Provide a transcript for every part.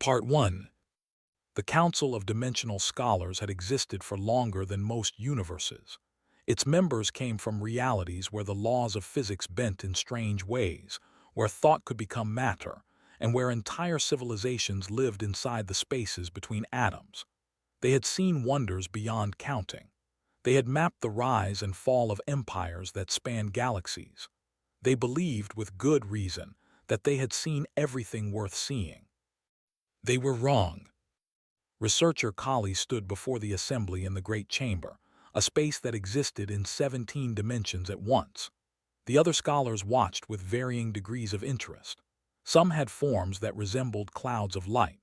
Part 1. The Council of Dimensional Scholars had existed for longer than most universes. Its members came from realities where the laws of physics bent in strange ways, where thought could become matter, and where entire civilizations lived inside the spaces between atoms. They had seen wonders beyond counting. They had mapped the rise and fall of empires that spanned galaxies. They believed, with good reason, that they had seen everything worth seeing. They were wrong. Researcher Kali stood before the assembly in the Great Chamber, a space that existed in 17 dimensions at once. The other scholars watched with varying degrees of interest. Some had forms that resembled clouds of light.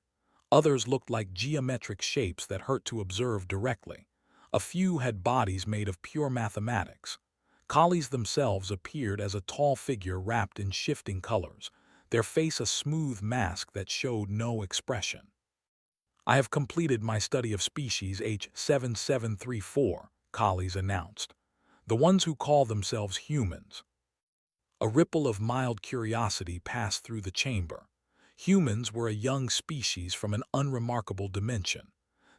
Others looked like geometric shapes that hurt to observe directly. A few had bodies made of pure mathematics. Collies themselves appeared as a tall figure wrapped in shifting colors, their face a smooth mask that showed no expression. "I have completed my study of species H7734, Collies announced. "The ones who call themselves humans." A ripple of mild curiosity passed through the chamber. Humans were a young species from an unremarkable dimension.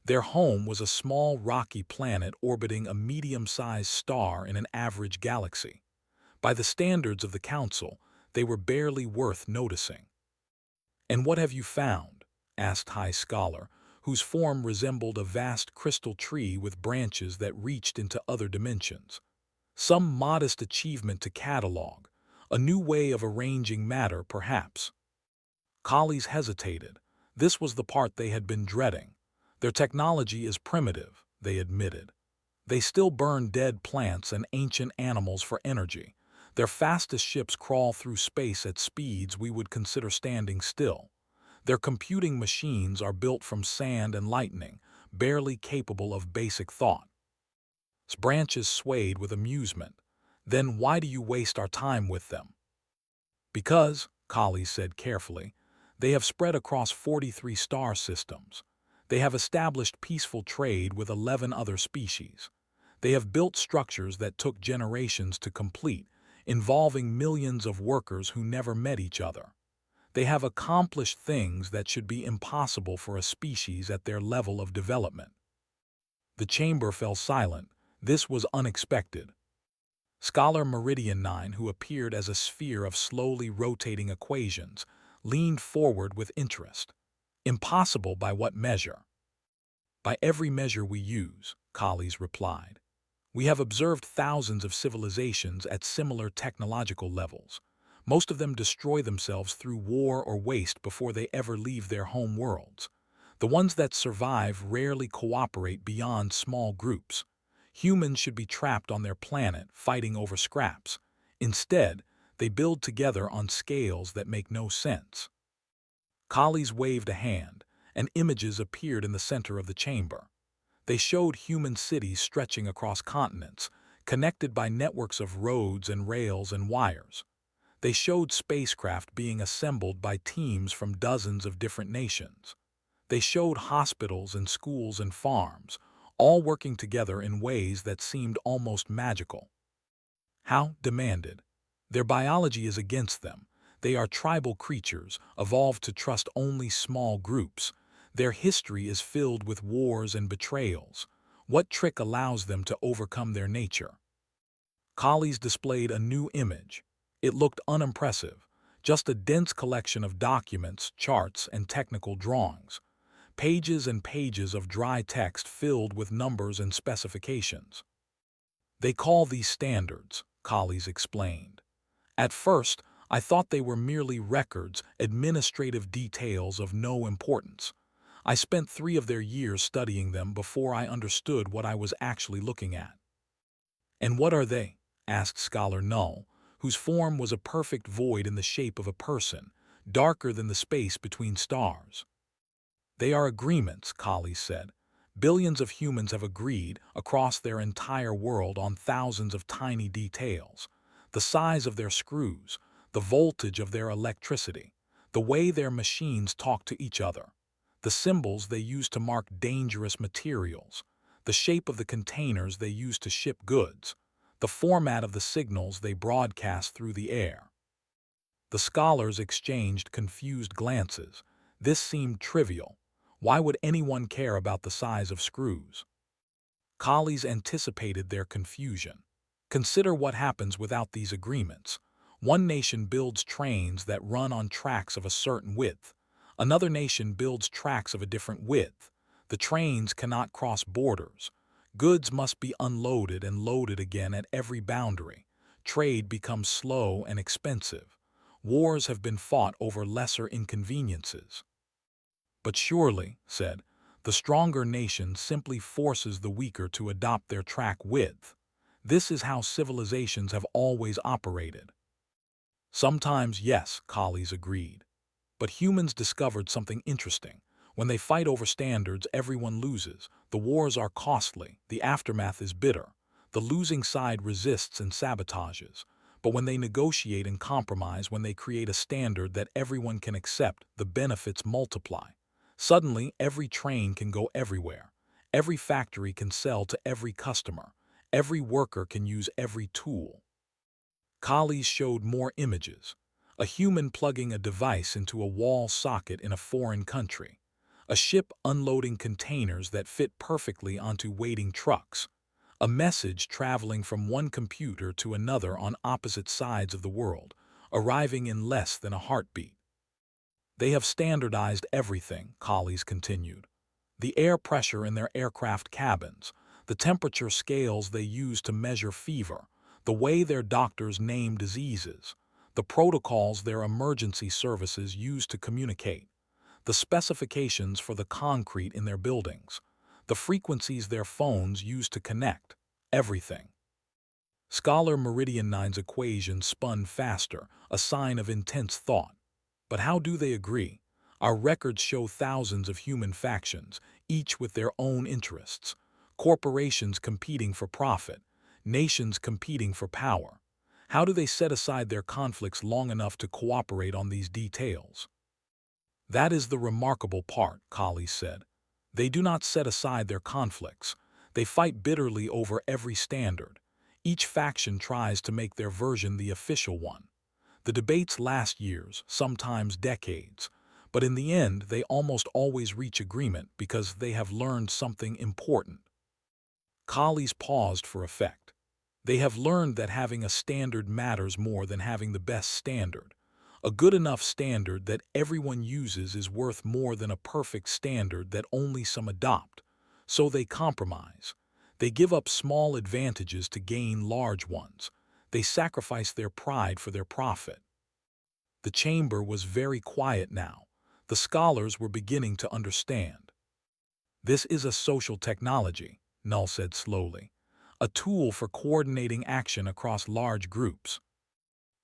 Their home was a small rocky planet orbiting a medium-sized star in an average galaxy. By the standards of the Council, they were barely worth noticing. "And what have you found?" asked High Scholar, whose form resembled a vast crystal tree with branches that reached into other dimensions. Some modest achievement to catalog, a new way of arranging matter, perhaps. Collies hesitated. This was the part they had been dreading. Their technology is primitive, they admitted. They still burn dead plants and ancient animals for energy. Their fastest ships crawl through space at speeds we would consider standing still. Their computing machines are built from sand and lightning, barely capable of basic thought. Branches swayed with amusement. "Then why do you waste our time with them?" "Because," Collies said carefully, "they have spread across 43 star systems. They have established peaceful trade with 11 other species. They have built structures that took generations to complete, involving millions of workers who never met each other. They have accomplished things that should be impossible for a species at their level of development." The chamber fell silent. This was unexpected. Scholar Meridian 9, who appeared as a sphere of slowly rotating equations, leaned forward with interest. "Impossible by what measure?" "By every measure we use," Collies replied. "We have observed thousands of civilizations at similar technological levels. Most of them destroy themselves through war or waste before they ever leave their home worlds. The ones that survive rarely cooperate beyond small groups. Humans should be trapped on their planet fighting over scraps. Instead, they build together on scales that make no sense." Collies waved a hand, and images appeared in the center of the chamber. They showed human cities stretching across continents, connected by networks of roads and rails and wires. They showed spacecraft being assembled by teams from dozens of different nations. They showed hospitals and schools and farms, all working together in ways that seemed almost magical. "How?" demanded. "Their biology is against them. They are tribal creatures, evolved to trust only small groups. Their history is filled with wars and betrayals. What trick allows them to overcome their nature?" Collies displayed a new image. It looked unimpressive, just a dense collection of documents, charts, and technical drawings. Pages and pages of dry text filled with numbers and specifications. "They call these standards," Collies explained. "At first, I thought they were merely records, administrative details of no importance. I spent 3 of their years studying them before I understood what I was actually looking at." "And what are they?" asked Scholar Null, whose form was a perfect void in the shape of a person, darker than the space between stars. "They are agreements," Collies said. "Billions of humans have agreed across their entire world on thousands of tiny details. The size of their screws, the voltage of their electricity, the way their machines talk to each other, the symbols they use to mark dangerous materials, the shape of the containers they use to ship goods, the format of the signals they broadcast through the air." The scholars exchanged confused glances. This seemed trivial. Why would anyone care about the size of screws? Collies anticipated their confusion. Consider what happens without these agreements. One nation builds trains that run on tracks of a certain width. Another nation builds tracks of a different width. The trains cannot cross borders. Goods must be unloaded and loaded again at every boundary. Trade becomes slow and expensive. Wars have been fought over lesser inconveniences. But surely, said, the stronger nation simply forces the weaker to adopt their track width. This is how civilizations have always operated. Sometimes, yes, collies agreed. But humans discovered something interesting. When they fight over standards, everyone loses. The wars are costly. The aftermath is bitter. The losing side resists and sabotages. But when they negotiate and compromise, when they create a standard that everyone can accept, the benefits multiply. Suddenly, every train can go everywhere. Every factory can sell to every customer. Every worker can use every tool. Collies showed more images. A human plugging a device into a wall socket in a foreign country. A ship unloading containers that fit perfectly onto waiting trucks. A message traveling from one computer to another on opposite sides of the world, arriving in less than a heartbeat. They have standardized everything, Collies continued. The air pressure in their aircraft cabins, the temperature scales they use to measure fever, the way their doctors name diseases, the protocols their emergency services use to communicate, the specifications for the concrete in their buildings, the frequencies their phones use to connect, everything. Scholar Meridian Nine's equation spun faster, a sign of intense thought. But how do they agree? Our records show thousands of human factions, each with their own interests. Corporations competing for profit, nations competing for power. How do they set aside their conflicts long enough to cooperate on these details? That is the remarkable part, Collies said. They do not set aside their conflicts. They fight bitterly over every standard. Each faction tries to make their version the official one. The debates last years, sometimes decades, but in the end they almost always reach agreement because they have learned something important. Collies paused for effect. They have learned that having a standard matters more than having the best standard. A good enough standard that everyone uses is worth more than a perfect standard that only some adopt. So they compromise. They give up small advantages to gain large ones. They sacrifice their pride for their profit. The chamber was very quiet now. The scholars were beginning to understand. This is a social technology, Null said slowly. A tool for coordinating action across large groups.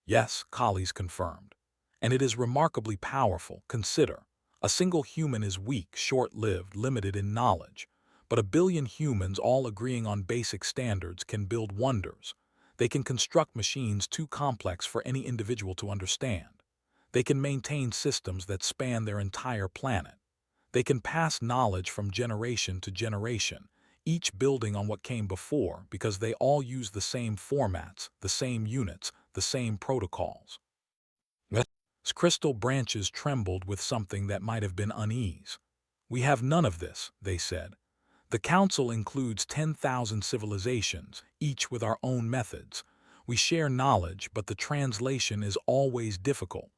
Yes, Collies confirmed. And it is remarkably powerful. Consider, a single human is weak, short-lived, limited in knowledge. But a billion humans all agreeing on basic standards can build wonders. They can construct machines too complex for any individual to understand. They can maintain systems that span their entire planet. They can pass knowledge from generation to generation, each building on what came before because they all use the same formats, the same units, the same protocols. Crystal branches trembled with something that might have been unease. We have none of this, they said. The Council includes 10,000 civilizations, each with our own methods. We share knowledge, but the translation is always difficult.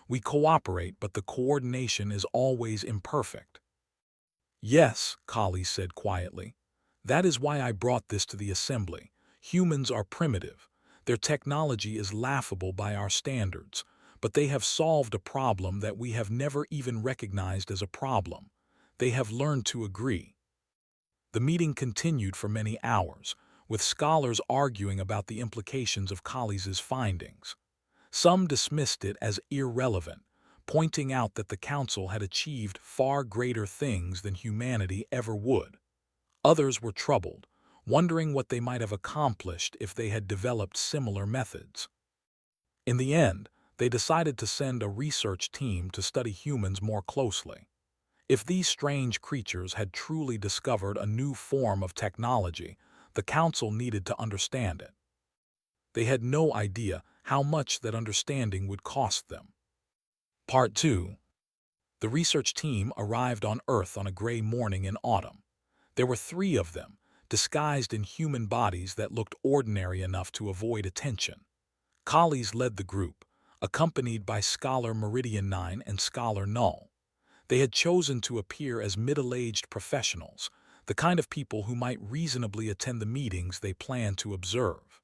We cooperate, but the coordination is always imperfect. Yes, Collies said quietly. That is why I brought this to the Assembly. Humans are primitive. Their technology is laughable by our standards, but they have solved a problem that we have never even recognized as a problem. They have learned to agree. The meeting continued for many hours, with scholars arguing about the implications of Collies' findings. Some dismissed it as irrelevant, pointing out that the Council had achieved far greater things than humanity ever would. Others were troubled, wondering what they might have accomplished if they had developed similar methods. In the end, they decided to send a research team to study humans more closely. If these strange creatures had truly discovered a new form of technology, the Council needed to understand it. They had no idea how much that understanding would cost them. Part 2. The research team arrived on Earth on a gray morning in autumn. There were three of them, disguised in human bodies that looked ordinary enough to avoid attention. Collies led the group, accompanied by Scholar Meridian 9 and Scholar Null. They had chosen to appear as middle-aged professionals, the kind of people who might reasonably attend the meetings they planned to observe.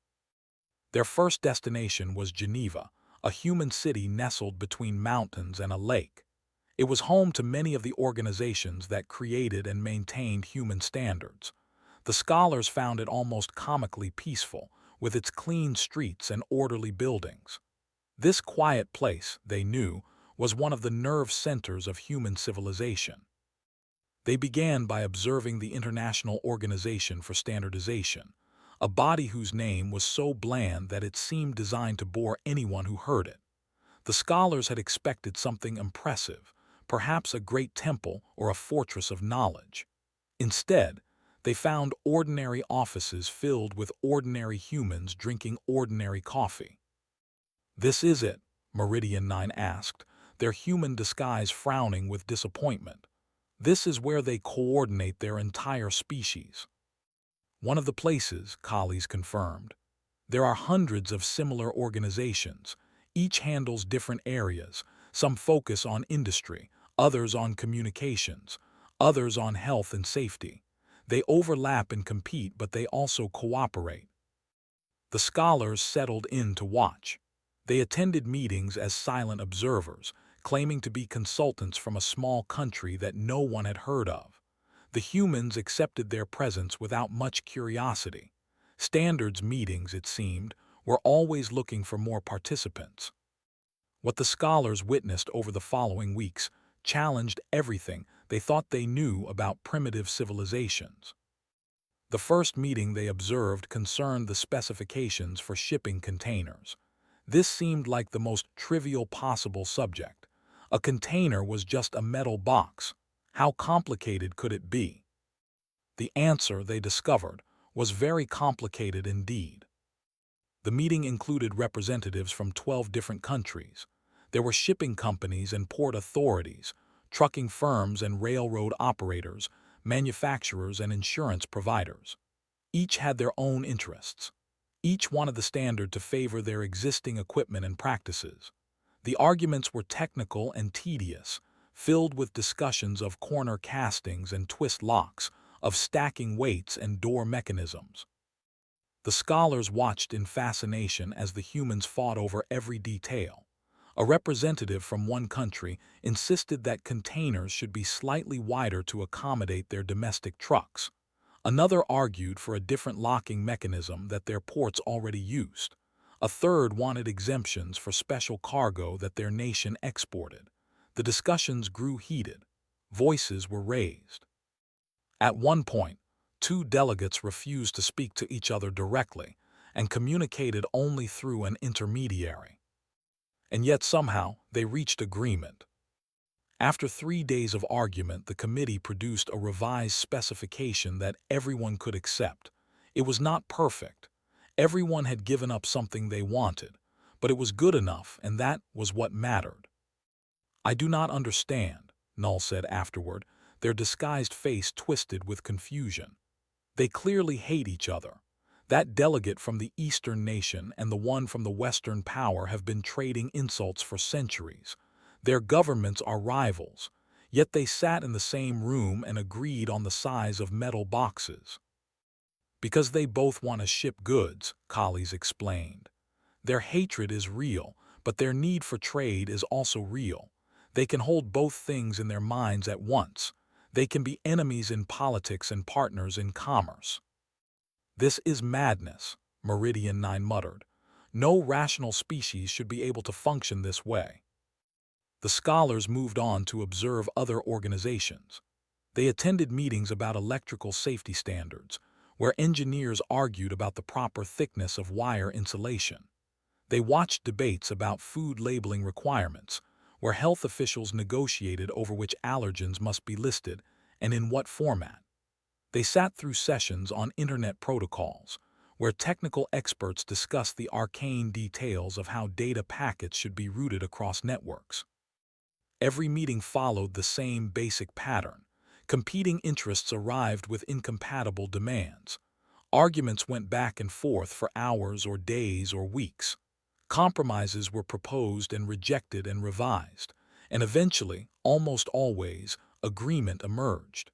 Their first destination was Geneva, a human city nestled between mountains and a lake. It was home to many of the organizations that created and maintained human standards. The scholars found it almost comically peaceful, with its clean streets and orderly buildings. This quiet place, they knew, was one of the nerve centers of human civilization. They began by observing the International Organization for Standardization, a body whose name was so bland that it seemed designed to bore anyone who heard it. The scholars had expected something impressive, perhaps a great temple or a fortress of knowledge. Instead, they found ordinary offices filled with ordinary humans drinking ordinary coffee. "This is it?" Meridian 9 asked, their human disguise frowning with disappointment. "This is where they coordinate their entire species." "One of the places," Collies confirmed. "There are hundreds of similar organizations. Each handles different areas. Some focus on industry, others on communications, others on health and safety. They overlap and compete, but they also cooperate." The scholars settled in to watch. They attended meetings as silent observers, claiming to be consultants from a small country that no one had heard of. The humans accepted their presence without much curiosity. Standards meetings, it seemed, were always looking for more participants. What the scholars witnessed over the following weeks challenged everything they thought they knew about primitive civilizations. The first meeting they observed concerned the specifications for shipping containers. This seemed like the most trivial possible subject. A container was just a metal box. How complicated could it be? The answer, they discovered, was very complicated indeed. The meeting included representatives from 12 different countries. There were shipping companies and port authorities, trucking firms and railroad operators, manufacturers and insurance providers. Each had their own interests. Each wanted the standard to favor their existing equipment and practices. The arguments were technical and tedious, filled with discussions of corner castings and twist locks, of stacking weights and door mechanisms. The scholars watched in fascination as the humans fought over every detail. A representative from one country insisted that containers should be slightly wider to accommodate their domestic trucks. Another argued for a different locking mechanism that their ports already used. A third wanted exemptions for special cargo that their nation exported. The discussions grew heated. Voices were raised. At one point, two delegates refused to speak to each other directly and communicated only through an intermediary. And yet somehow they reached agreement. After 3 days of argument, the committee produced a revised specification that everyone could accept. It was not perfect. Everyone had given up something they wanted, but it was good enough, and that was what mattered. "I do not understand," Null said afterward, their disguised face twisted with confusion. "They clearly hate each other. That delegate from the Eastern nation and the one from the Western power have been trading insults for centuries. Their governments are rivals, yet they sat in the same room and agreed on the size of metal boxes." "Because they both want to ship goods," Collies explained. "Their hatred is real, but their need for trade is also real. They can hold both things in their minds at once. They can be enemies in politics and partners in commerce." "This is madness," Meridian 9 muttered. "No rational species should be able to function this way." The scholars moved on to observe other organizations. They attended meetings about electrical safety standards, where engineers argued about the proper thickness of wire insulation. They watched debates about food labeling requirements, where health officials negotiated over which allergens must be listed and in what format. They sat through sessions on internet protocols, where technical experts discussed the arcane details of how data packets should be routed across networks. Every meeting followed the same basic pattern. Competing interests arrived with incompatible demands. Arguments went back and forth for hours or days or weeks. Compromises were proposed and rejected and revised, and eventually, almost always, agreement emerged.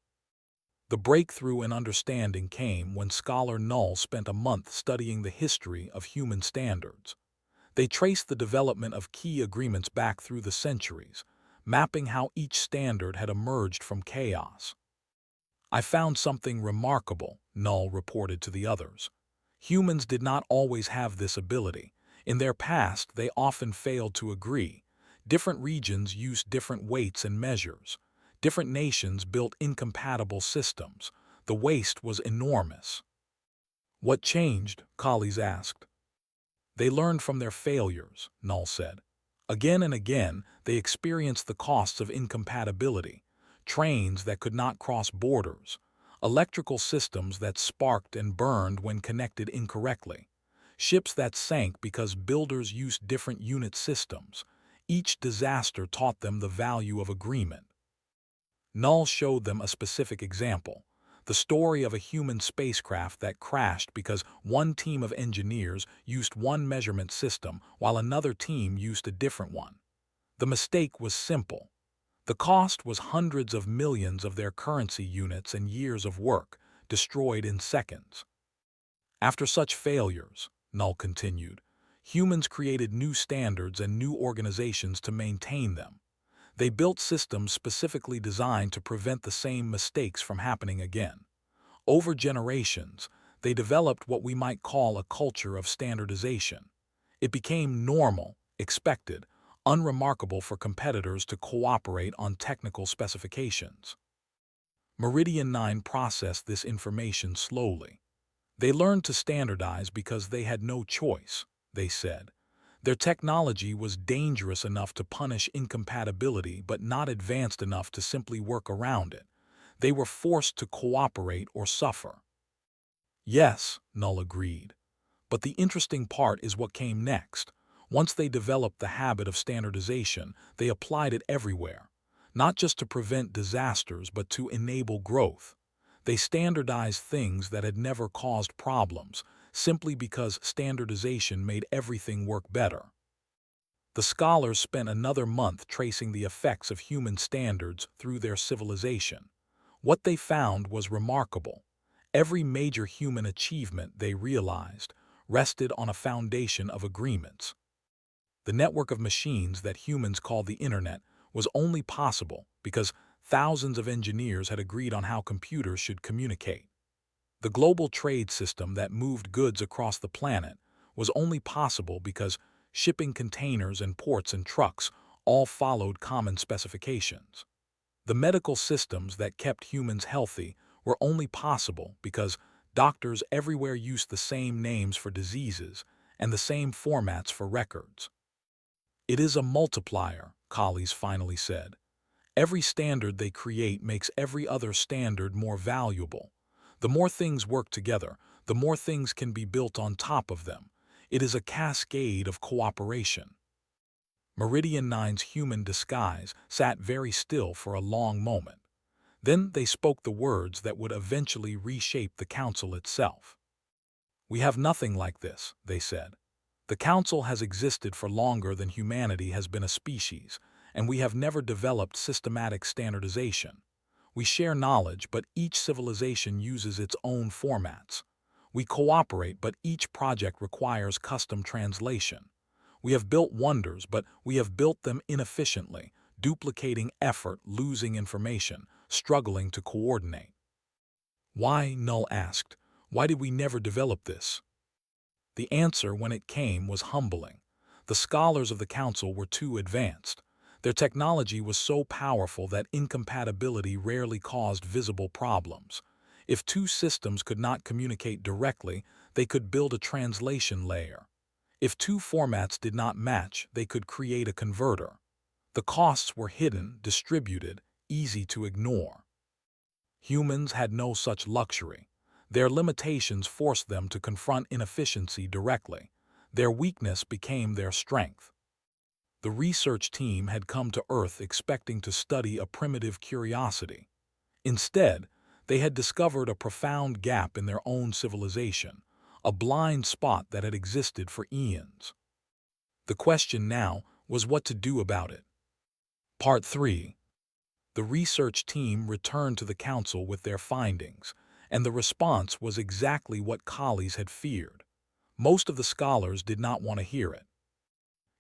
The breakthrough in understanding came when scholar Null spent a month studying the history of human standards. They traced the development of key agreements back through the centuries, mapping how each standard had emerged from chaos. "I found something remarkable," Null reported to the others. "Humans did not always have this ability. In their past, they often failed to agree. Different regions used different weights and measures. Different nations built incompatible systems. The waste was enormous." "What changed?" colleagues asked. "They learned from their failures," Null said. "Again and again, they experienced the costs of incompatibility. Trains that could not cross borders. Electrical systems that sparked and burned when connected incorrectly. Ships that sank because builders used different unit systems. Each disaster taught them the value of agreement." Null showed them a specific example, the story of a human spacecraft that crashed because one team of engineers used one measurement system while another team used a different one. The mistake was simple. The cost was hundreds of millions of their currency units and years of work, destroyed in seconds. "After such failures," Null continued, "humans created new standards and new organizations to maintain them. They built systems specifically designed to prevent the same mistakes from happening again. Over generations, they developed what we might call a culture of standardization. It became normal, expected, unremarkable for competitors to cooperate on technical specifications." Meridian 9 processed this information slowly. "They learned to standardize because they had no choice," they said. "Their technology was dangerous enough to punish incompatibility but not advanced enough to simply work around it. They were forced to cooperate or suffer." "Yes," Null agreed. "But the interesting part is what came next. Once they developed the habit of standardization, they applied it everywhere, not just to prevent disasters but to enable growth. They standardized things that had never caused problems, simply because standardization made everything work better." The scholars spent another month tracing the effects of human standards through their civilization. What they found was remarkable. Every major human achievement, they realized, rested on a foundation of agreements. The network of machines that humans call the Internet was only possible because thousands of engineers had agreed on how computers should communicate. The global trade system that moved goods across the planet was only possible because shipping containers and ports and trucks all followed common specifications. The medical systems that kept humans healthy were only possible because doctors everywhere used the same names for diseases and the same formats for records. "It is a multiplier," Collies finally said. "Every standard they create makes every other standard more valuable. The more things work together, the more things can be built on top of them. It is a cascade of cooperation." Meridian 9's human disguise sat very still for a long moment. Then they spoke the words that would eventually reshape the council itself. "We have nothing like this," they said. "The council has existed for longer than humanity has been a species, and we have never developed systematic standardization. We share knowledge, but each civilization uses its own formats. We cooperate, but each project requires custom translation. We have built wonders, but we have built them inefficiently, duplicating effort, losing information, struggling to coordinate." "Why?" Null asked. "Why did we never develop this?" The answer, when it came, was humbling. The scholars of the council were too advanced. Their technology was so powerful that incompatibility rarely caused visible problems. If two systems could not communicate directly, they could build a translation layer. If two formats did not match, they could create a converter. The costs were hidden, distributed, easy to ignore. Humans had no such luxury. Their limitations forced them to confront inefficiency directly. Their weakness became their strength. The research team had come to Earth expecting to study a primitive curiosity. Instead, they had discovered a profound gap in their own civilization, a blind spot that had existed for eons. The question now was what to do about it. Part 3. The research team returned to the council with their findings, and the response was exactly what colleagues had feared. Most of the scholars did not want to hear it.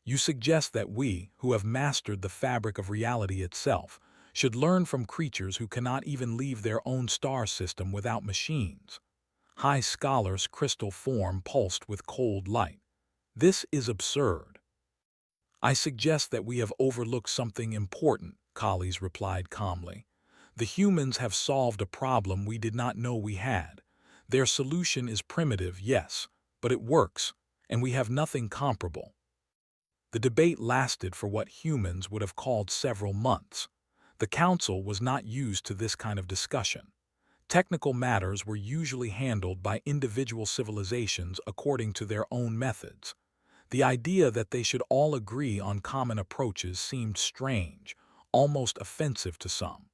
You suggest that we, who have mastered the fabric of reality itself, should learn from creatures who cannot even leave their own star system without machines. High Scholar's crystal form pulsed with cold light. This is absurd. I suggest that we have overlooked something important, Collies replied calmly. The humans have solved a problem we did not know we had. Their solution is primitive, yes, but it works, and we have nothing comparable. The debate lasted for what humans would have called several months. The council was not used to this kind of discussion. Technical matters were usually handled by individual civilizations according to their own methods. The idea that they should all agree on common approaches seemed strange, almost offensive to some.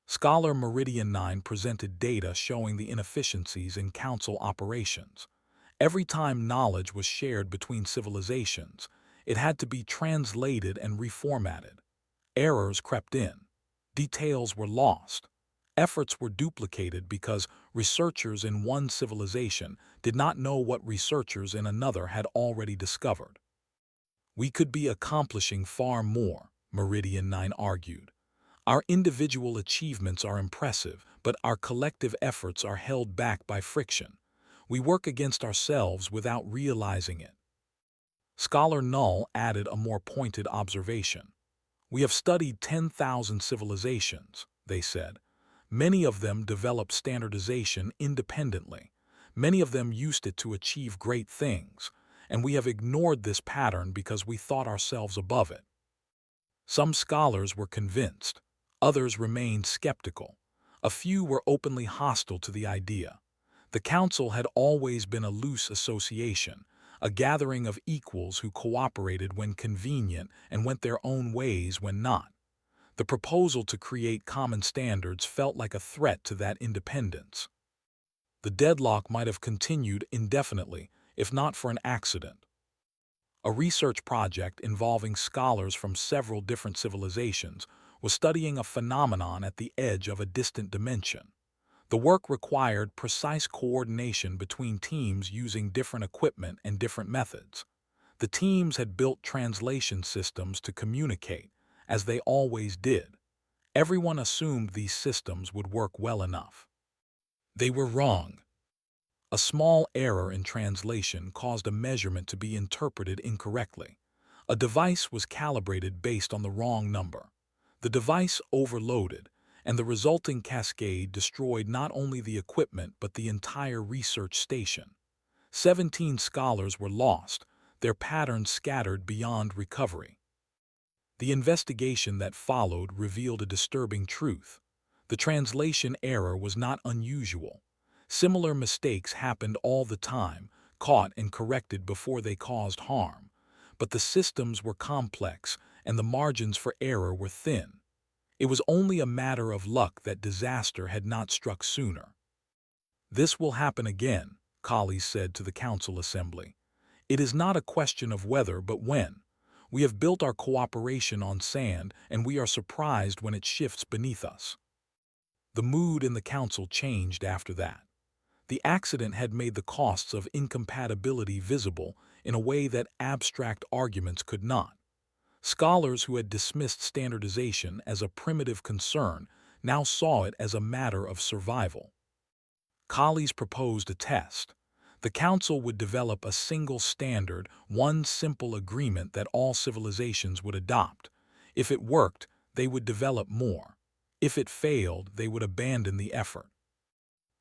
Scholar Meridian 9 presented data showing the inefficiencies in council operations. Every time knowledge was shared between civilizations, it had to be translated and reformatted. Errors crept in. Details were lost. Efforts were duplicated because researchers in one civilization did not know what researchers in another had already discovered. We could be accomplishing far more, Meridian 9 argued. Our individual achievements are impressive, but our collective efforts are held back by friction. We work against ourselves without realizing it. Scholar Null added a more pointed observation. We have studied 10,000 civilizations, they said. Many of them developed standardization independently. Many of them used it to achieve great things, and we have ignored this pattern because we thought ourselves above it. Some scholars were convinced. Others remained skeptical. A few were openly hostile to the idea. The council had always been a loose association, a gathering of equals who cooperated when convenient and went their own ways when not. The proposal to create common standards felt like a threat to that independence. The deadlock might have continued indefinitely, if not for an accident. A research project involving scholars from several different civilizations was studying a phenomenon at the edge of a distant dimension. The work required precise coordination between teams using different equipment and different methods. The teams had built translation systems to communicate, as they always did. Everyone assumed these systems would work well enough. They were wrong. A small error in translation caused a measurement to be interpreted incorrectly. A device was calibrated based on the wrong number. The device overloaded, and the resulting cascade destroyed not only the equipment but the entire research station. 17 scholars were lost, their patterns scattered beyond recovery. The investigation that followed revealed a disturbing truth. The translation error was not unusual. Similar mistakes happened all the time, caught and corrected before they caused harm. But the systems were complex, and the margins for error were thin. It was only a matter of luck that disaster had not struck sooner. This will happen again, Collies said to the council assembly. It is not a question of whether but when. We have built our cooperation on sand, and we are surprised when it shifts beneath us. The mood in the council changed after that. The accident had made the costs of incompatibility visible in a way that abstract arguments could not. Scholars who had dismissed standardization as a primitive concern now saw it as a matter of survival. Collies proposed a test. The council would develop a single standard, one simple agreement that all civilizations would adopt. If it worked, they would develop more. If it failed, they would abandon the effort.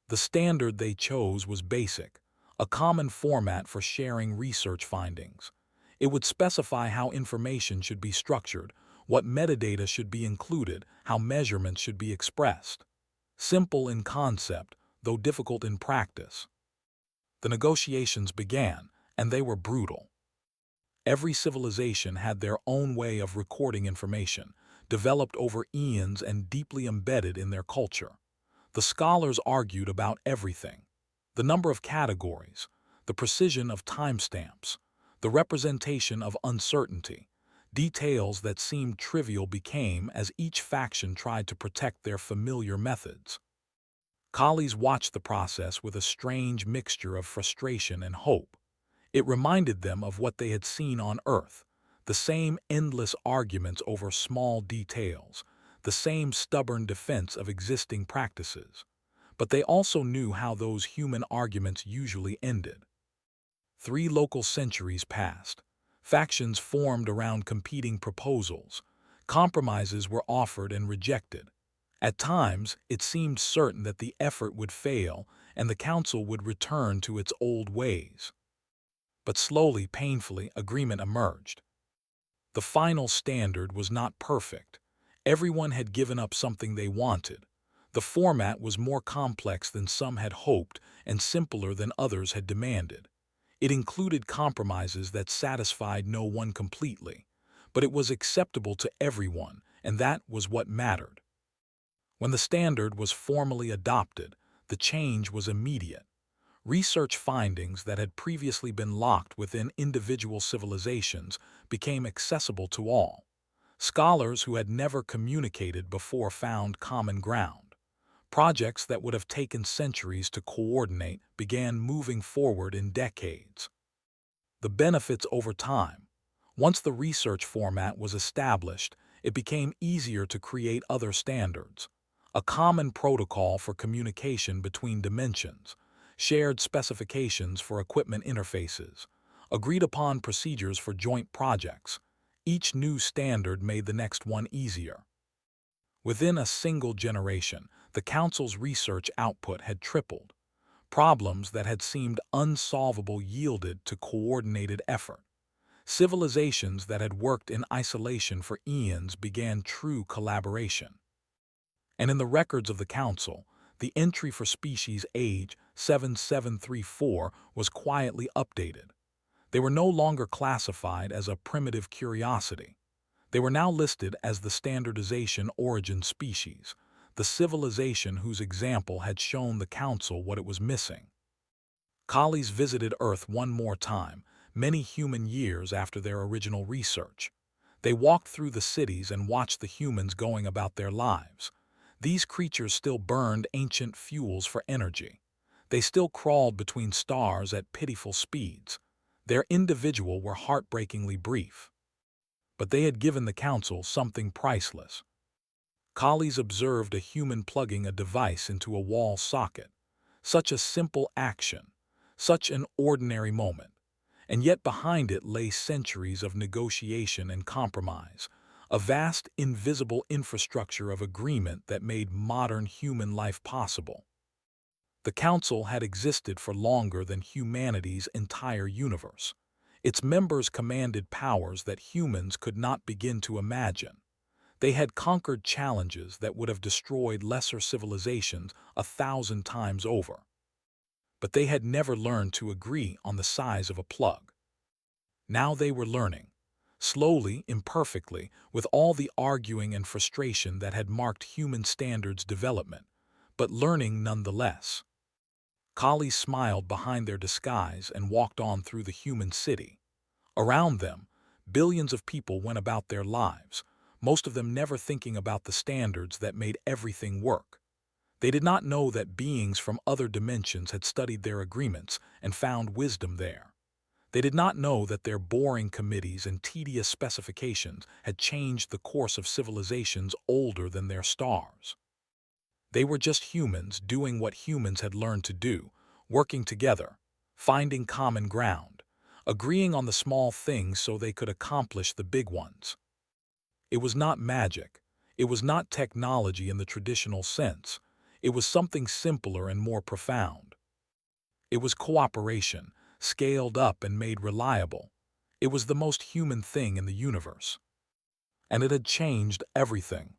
The standard they chose was basic, a common format for sharing research findings. It would specify how information should be structured, what metadata should be included, how measurements should be expressed. Simple in concept, though difficult in practice. The negotiations began, and they were brutal. Every civilization had their own way of recording information, developed over eons and deeply embedded in their culture. The scholars argued about everything: the number of categories, the precision of timestamps, the representation of uncertainty. Details that seemed trivial became as each faction tried to protect their familiar methods. Collies watched the process with a strange mixture of frustration and hope. It reminded them of what they had seen on Earth: the same endless arguments over small details, the same stubborn defense of existing practices. But they also knew how those human arguments usually ended. 3 local centuries passed. Factions formed around competing proposals. Compromises were offered and rejected. At times, it seemed certain that the effort would fail and the council would return to its old ways. But slowly, painfully, agreement emerged. The final standard was not perfect. Everyone had given up something they wanted. The format was more complex than some had hoped and simpler than others had demanded. It included compromises that satisfied no one completely, but it was acceptable to everyone, and that was what mattered. When the standard was formally adopted, the change was immediate. Research findings that had previously been locked within individual civilizations became accessible to all. Scholars who had never communicated before found common ground. Projects that would have taken centuries to coordinate began moving forward in decades. The benefits over time. Once the research format was established, it became easier to create other standards: a common protocol for communication between dimensions, shared specifications for equipment interfaces, agreed-upon procedures for joint projects. Each new standard made the next one easier. Within a single generation, the Council's research output had tripled. Problems that had seemed unsolvable yielded to coordinated effort. Civilizations that had worked in isolation for eons began true collaboration. And in the records of the Council, the entry for species age 7734 was quietly updated. They were no longer classified as a primitive curiosity. They were now listed as the standardization origin species, the civilization whose example had shown the Council what it was missing. Collies visited Earth one more time, many human years after their original research. They walked through the cities and watched the humans going about their lives. These creatures still burned ancient fuels for energy. They still crawled between stars at pitiful speeds. Their individual were heartbreakingly brief. But they had given the Council something priceless. Collies observed a human plugging a device into a wall socket. Such a simple action, such an ordinary moment. And yet behind it lay centuries of negotiation and compromise, a vast, invisible infrastructure of agreement that made modern human life possible. The Council had existed for longer than humanity's entire universe. Its members commanded powers that humans could not begin to imagine. They had conquered challenges that would have destroyed lesser civilizations 1,000 times over. But they had never learned to agree on the size of a plug. Now they were learning. Slowly, imperfectly, with all the arguing and frustration that had marked human standards development, but learning nonetheless. Collies smiled behind their disguise and walked on through the human city. Around them, billions of people went about their lives, most of them never thinking about the standards that made everything work. They did not know that beings from other dimensions had studied their agreements and found wisdom there. They did not know that their boring committees and tedious specifications had changed the course of civilizations older than their stars. They were just humans doing what humans had learned to do, working together, finding common ground, agreeing on the small things so they could accomplish the big ones. It was not magic. It was not technology in the traditional sense. It was something simpler and more profound. It was cooperation, scaled up and made reliable. It was the most human thing in the universe. And it had changed everything.